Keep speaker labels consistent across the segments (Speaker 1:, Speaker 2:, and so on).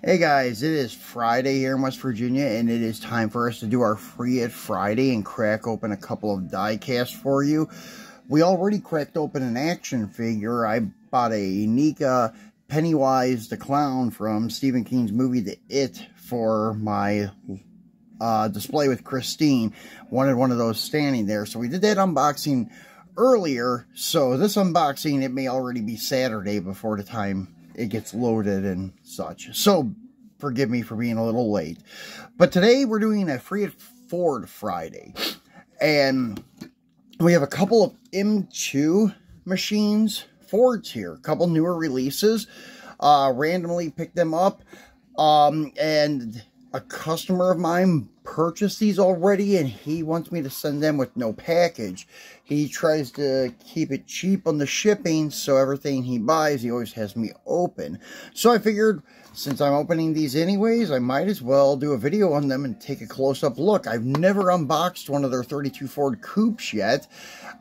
Speaker 1: Hey guys, it is Friday here in West Virginia, and it is time for us to do our Free It Friday and crack open a couple of die casts for you. We already cracked open an action figure. I bought a Nika Pennywise the Clown from Stephen King's movie The It for my display with Christine. Wanted one of those standing there, so we did that unboxing earlier. So this unboxing, it may already be Saturday before the time it gets loaded and such. So forgive me for being a little late. But today we're doing a Free It Ford Friday. And we have a couple of M2 machines, Fords here. A couple newer releases. Randomly picked them up. And a customer of mine purchased these already, and he wants me to send them with no package. He tries to keep it cheap on the shipping, so everything he buys, he always has me open. So I figured, since I'm opening these anyways, I might as well do a video on them and take a close-up look. I've never unboxed one of their 32 Ford Coupes yet.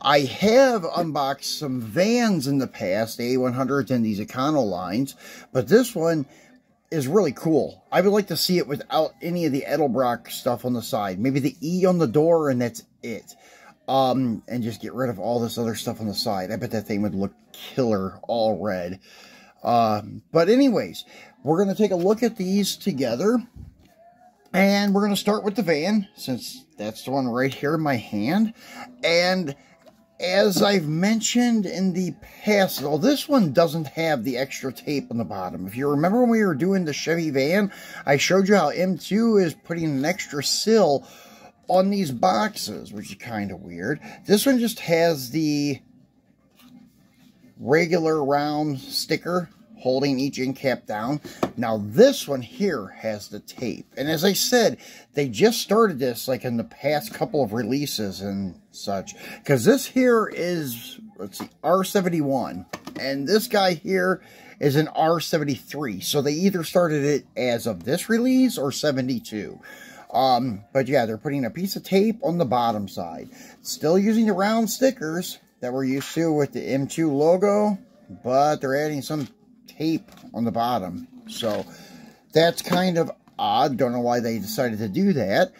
Speaker 1: I have unboxed some vans in the past, the A100s and these Econolines, but this one is really cool. I would like to see it without any of the Edelbrock stuff on the side. Maybe the E on the door, and that's it. And just get rid of all this other stuff on the side. I bet that thing would look killer, all red. But anyways, we're going to take a look at these together. And we're going to start with the van, since that's the one right here in my hand. And as I've mentioned in the past, well, this one doesn't have the extra tape on the bottom. If you remember when we were doing the Chevy van, I showed you how M2 is putting an extra sill on these boxes, which is kind of weird. This one just has the regular round sticker holding each end cap down. Now this one here has the tape. And as I said, they just started this like in the past couple of releases and such. Because this here is, let's see, R71. And this guy here is an R73. So they either started it as of this release or 72. But yeah, they're putting a piece of tape on the bottom side. Still using the round stickers that we're used to with the M2 logo. But they're adding some tape on the bottom, so that's kind of odd. Don't know why they decided to do that,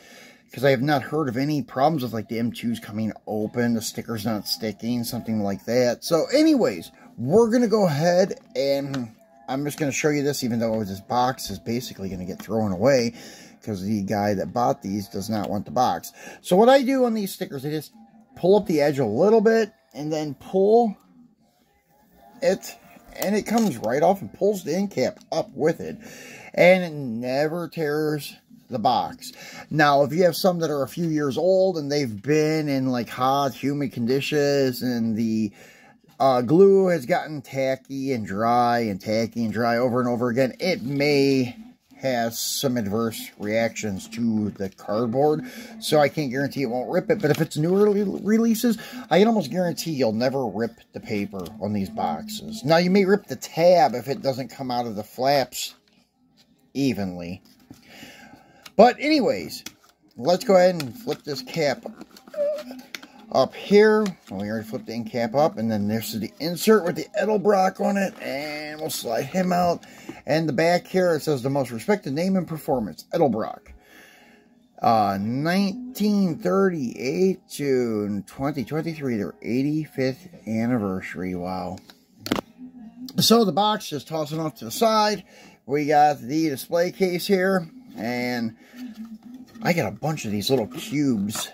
Speaker 1: because I have not heard of any problems with like the M2s coming open, the stickers not sticking, something like that. So anyways, we're gonna go ahead and I'm just gonna show you this, even though this box is basically gonna get thrown away because the guy that bought these does not want the box. So what I do on these stickers, I just pull up the edge a little bit and then pull it, and it comes right off and pulls the end cap up with it. And it never tears the box. Now, if you have some that are a few years old and they've been in like hot, humid conditions and the glue has gotten tacky and dry over and over again, it may have some adverse reactions to the cardboard, so I can't guarantee it won't rip it. But if it's newer releases, I can almost guarantee you'll never rip the paper on these boxes. Now, you may rip the tab if it doesn't come out of the flaps evenly. But anyways, let's go ahead and flip this cap up here. We already flipped the end cap up, and then there's the insert with the Edelbrock on it, and we'll slide him out. And the back here, it says the most respected name in performance, Edelbrock. 1938 to 2023, their 85th anniversary. Wow. So the box, just tossing off to the side. We got the display case here, and I got a bunch of these little cubes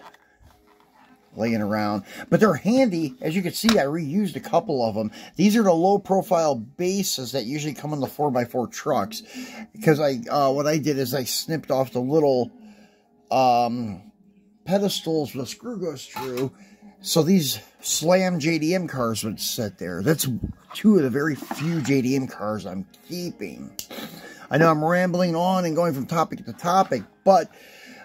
Speaker 1: laying around, but they're handy. As you can see, I reused a couple of them. These are the low profile bases that usually come on the 4x4 trucks, because what I did is I snipped off the little pedestals the screw goes through, so these Slam JDM cars would sit there. That's two of the very few JDM cars I'm keeping. I know I'm rambling on and going from topic to topic, but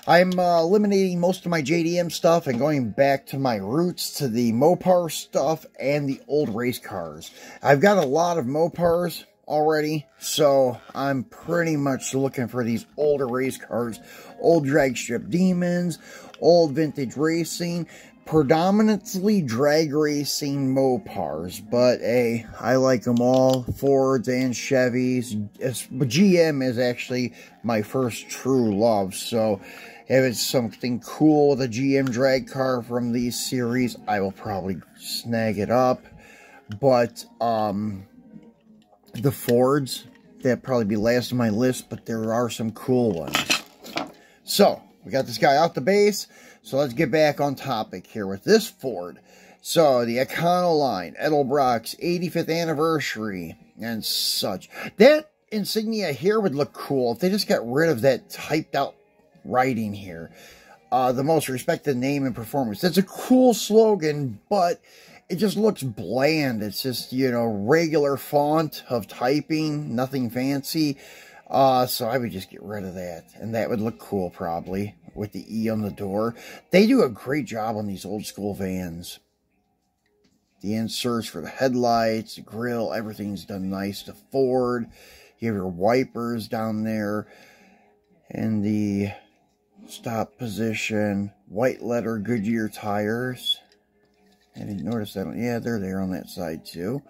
Speaker 1: I'm eliminating most of my JDM stuff and going back to my roots, to the Mopar stuff and the old race cars. I've got a lot of Mopars already, so I'm pretty much looking for these older race cars, old drag strip demons, old vintage racing, predominantly drag racing Mopars, but hey, I like them all, Fords and Chevys. But GM is actually my first true love, so if it's something cool with a GM drag car from these series, I will probably snag it up. But the Fords, that'd probably be last on my list, but there are some cool ones. So, we got this guy out the base, so let's get back on topic here with this Ford. So, the Econoline, Edelbrock's 85th anniversary, and such. That insignia here would look cool if they just got rid of that typed out writing here. The most respected name and performance. That's a cool slogan, but it just looks bland. It's just, you know, regular font of typing, nothing fancy. So I would just get rid of that. And that would look cool, probably, with the E on the door. They do a great job on these old school vans. The inserts for the headlights, the grill, everything's done nice. The Ford, you have your wipers down there. And the stop position, white letter Goodyear tires. I didn't notice that. Yeah, they're there on that side too.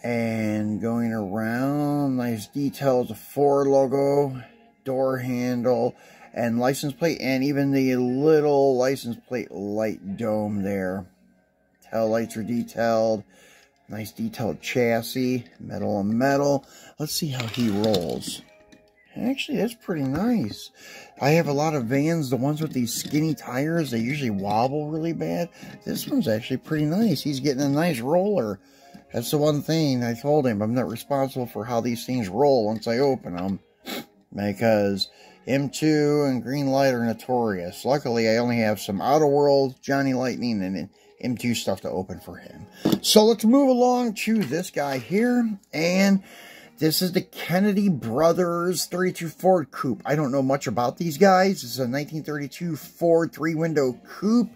Speaker 1: And going around, nice details, the Ford logo, door handle, and license plate, and even the little license plate light dome there. Tail lights are detailed. Nice detailed chassis, metal on metal. Let's see how he rolls. Actually, that's pretty nice. I have a lot of vans, the ones with these skinny tires, they usually wobble really bad. This one's actually pretty nice. He's getting a nice roller. That's the one thing I told him. I'm not responsible for how these things roll once I open them, because M2 and Greenlight are notorious. Luckily, I only have some Outer World, Johnny Lightning, and M2 stuff to open for him. So let's move along to this guy here, and this is the Kennedy Brothers 32 Ford Coupe. I don't know much about these guys. This is a 1932 Ford 3-window coupe.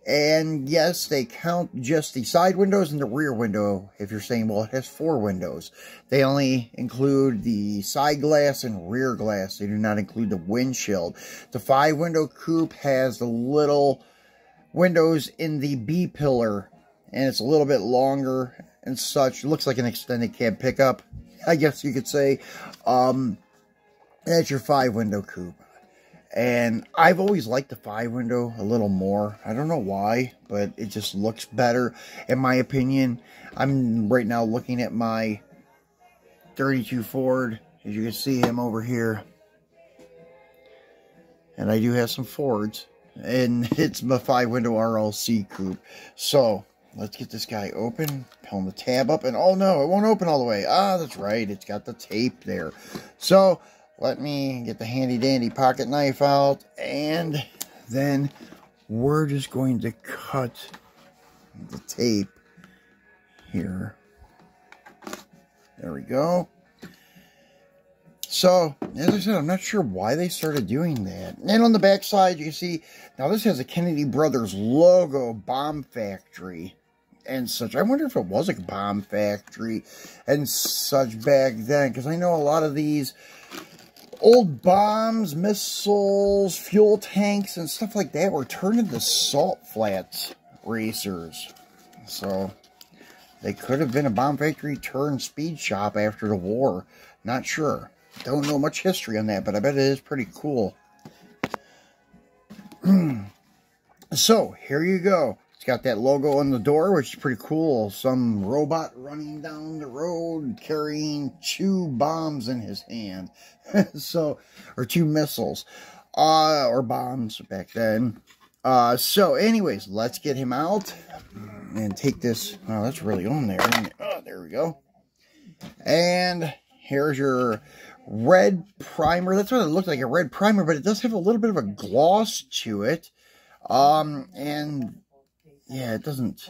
Speaker 1: And yes, they count just the side windows and the rear window. If you're saying, well, it has 4 windows. They only include the side glass and rear glass. They do not include the windshield. The 5-window coupe has the little windows in the B-pillar. And it's a little bit longer and such. It looks like an extended cab pickup, I guess you could say. That's your 5-window coupe. And I've always liked the 5-window a little more. I don't know why, but it just looks better, in my opinion. I'm right now looking at my 32 Ford. As you can see him over here. And I do have some Fords. And it's my 5-window RLC coupe. So, let's get this guy open. Pulling the tab up. And oh no, it won't open all the way. Ah, that's right. It's got the tape there. So, let me get the handy-dandy pocket knife out, and then we're just going to cut the tape here. There we go. So, as I said, I'm not sure why they started doing that. And on the back side, you can see, now this has a Kennedy Brothers logo, bomb factory, and such. I wonder if it was a bomb factory and such back then, because I know a lot of these old bombs, missiles, fuel tanks, and stuff like that were turned into salt flats racers. So, they could have been a bomb factory turned speed shop after the war. Not sure. Don't know much history on that, but I bet it is pretty cool. So, here you go. It's got that logo on the door, which is pretty cool. Some robot running down the road carrying 2 bombs in his hand. So, or 2 missiles. Or bombs back then. So, anyways, let's get him out. And take this. Oh, that's really on there. Oh, there we go. And here's your red primer. That's what it looks like, a red primer. But it does have a little bit of a gloss to it. And yeah, it doesn't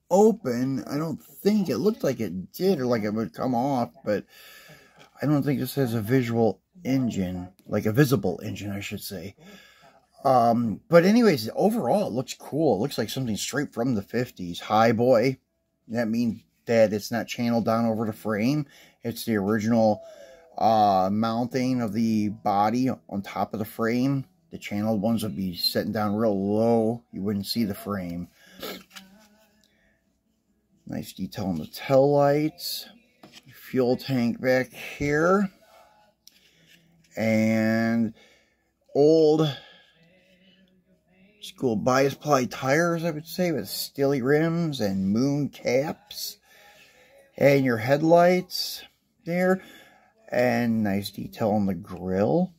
Speaker 1: open. I don't think. It looked like it did, or like it would come off, but I don't think this has a visual engine, like a visible engine, I should say. But anyways, overall, it looks cool. It looks like something straight from the 50s. Hi, boy. That means that it's not channeled down over the frame. It's the original mounting of the body on top of the frame. The channeled ones would be sitting down real low. You wouldn't see the frame. Nice detail on the tail lights. Fuel tank back here. And old school bias ply tires, I would say, with steely rims and moon caps. And your headlights there. And nice detail on the grill.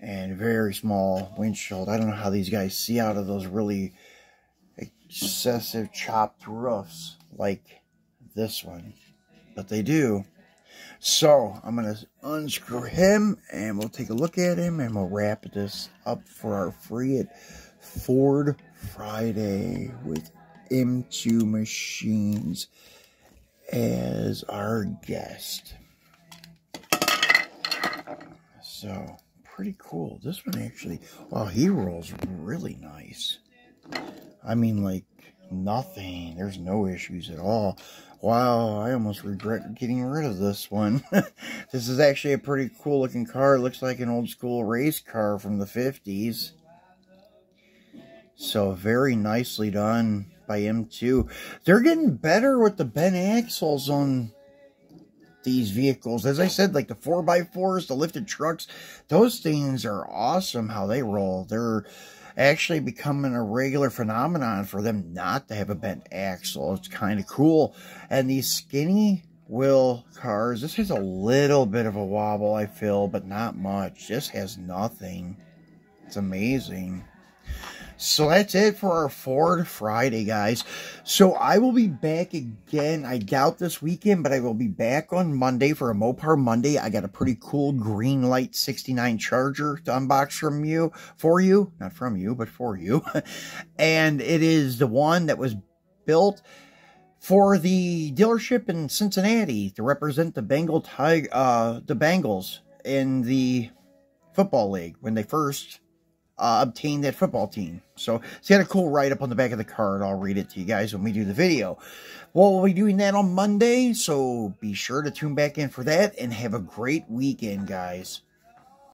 Speaker 1: And very small windshield. I don't know how these guys see out of those really excessive chopped roofs like this one. But they do. So, I'm going to unscrew him, and we'll take a look at him, and we'll wrap this up for our free at Ford Friday with M2 Machines as our guest. So, pretty cool. This one actually, wow, he rolls really nice. I mean, like, nothing. There's no issues at all. Wow, I almost regret getting rid of this one. This is actually a pretty cool looking car. It looks like an old school race car from the 50s. So very nicely done by M2. They're getting better with the bent axles on these vehicles. As I said, like the 4x4s, the lifted trucks, those things are awesome how they roll. They're actually becoming a regular phenomenon for them not to have a bent axle. It's kind of cool. And these skinny wheel cars, this has a little bit of a wobble, I feel, but not much. This has nothing. It's amazing. So that's it for our Ford Friday, guys. So I will be back again. I doubt this weekend, but I will be back on Monday for a Mopar Monday. I got a pretty cool Greenlight 69 Charger to unbox for you. Not from you, but for you. And it is the one that was built for the dealership in Cincinnati to represent the the Bengals in the football league when they first obtained that football team. So it's got a cool write-up on the back of the card. I'll read it to you guys when we do the video. Well, we'll be doing that on Monday, so be sure to tune back in for that, and have a great weekend, guys.